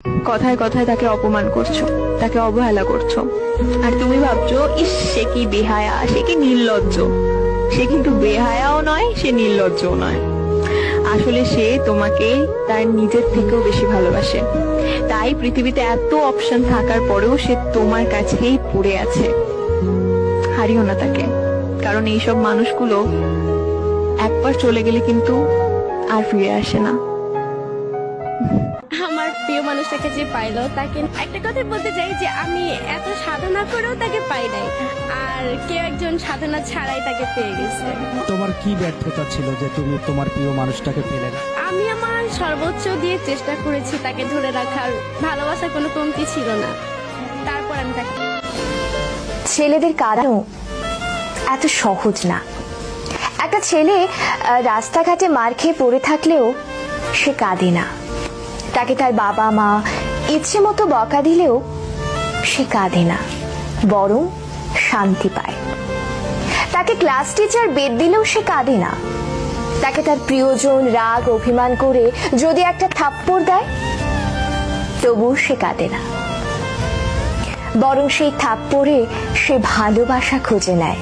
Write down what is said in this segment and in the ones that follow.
কথায় কথায় তাকে অপমান করছো, তাকে অবহেলা করছো, আর তুমি ভাবছো ইস সে কি বেহায়া, সে কি নির্লজ্জ। সে কিন্তু বেহায়াও নয়, সে নির্লজ্জও নয়। আসলে সে তোমাকে তার নিজের থেকেও বেশি ভালোবাসে। তাই পৃথিবীতে এত অপশন থাকার পরেও সে তোমার কাছেই পড়ে আছে। হারিও না তাকে, কারণ এইসব মানুষগুলো একবার চলে গেলে কিন্তু আর ফিরে আসে না। আমার প্রিয় মানুষটাকে যে পাইলো, তাকে একটা কথা বলতে চাই যে আমি এত সাধনা করেও তাকে পাই নাই, আর কেউ একজন সাধনা ছাড়াই তাকে পেয়ে গেছে। তোমার কি ব্যর্থতা ছিল যে তুমি তোমার প্রিয় মানুষটাকে পেলে না? আমি আমার সর্বোচ্চ দিয়ে চেষ্টা করেছি তাকে ধরে রাখার, ভালোবাসার কোনো কমতি ছিল না, তারপর আমি তাকে। ছেলেদের কাঁদানো এত সহজ না। একটা ছেলে রাস্তাঘাটে মার খেয়ে পড়ে থাকলেও সে কাঁদে না। তাকে তার বাবা মা ইচ্ছে মতো বকা দিলেও সে কাঁদে না, বরং শান্তি পায়। তাকে ক্লাস টিচার বেদ দিলেও সে কাঁদে না। তাকে তার প্রিয়জন রাগ অভিমান করে যদি একটা থাপ্পড় দেয়, তবুও সে কাঁদে না, বরং সেই থাপ্পড়ে সে ভালোবাসা খুঁজে নেয়।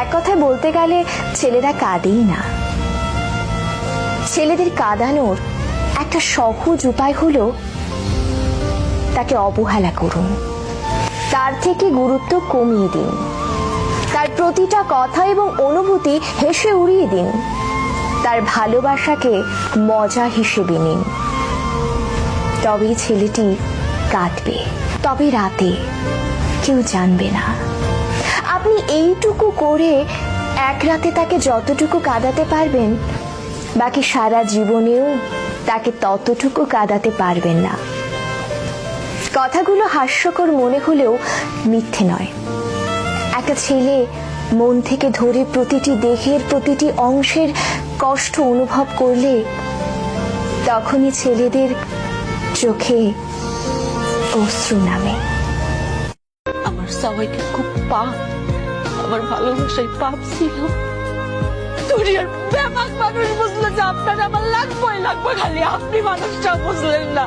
এক কথায় বলতে গেলে ছেলেরা কাঁদেই না। ছেলেদের কাঁদানোর একটা সহজ উপায় হলো তাকে অবহেলা করুন, তার থেকে গুরুত্ব কমিয়ে দিন, তার প্রতিটা কথা এবং অনুভূতি হেসে উড়িয়ে দিন, তার ভালোবাসাকে মজা হিসেবে নিন। তবেই ছেলেটি কাঁদবে, তবে রাতে কেউ জানবে না। আপনি এইটুকু করে এক রাতে তাকে যতটুকু কাঁদাতে পারবেন, বাকি সারা জীবনেও তাকে ততটুকু কাঁদাতে পারবেন না। কথাগুলো হাস্যকর মনে হলেও মিথ্যে নয়। একটা ছেলে মন থেকে ধরে প্রতিটি দেহের প্রতিটি অংশের কষ্ট অনুভব করলে তখনই ছেলেদের চোখে অশ্রু নামে। আমার সবাইকে খুব পাপ, আমার ভালোবাসায় পাপ ছিল। দুনিয়ার ব্যাপক মানুষ বুঝলো যে আপনার আমার লাগবে, খালি আপনি মানুষটা বুঝলেন না।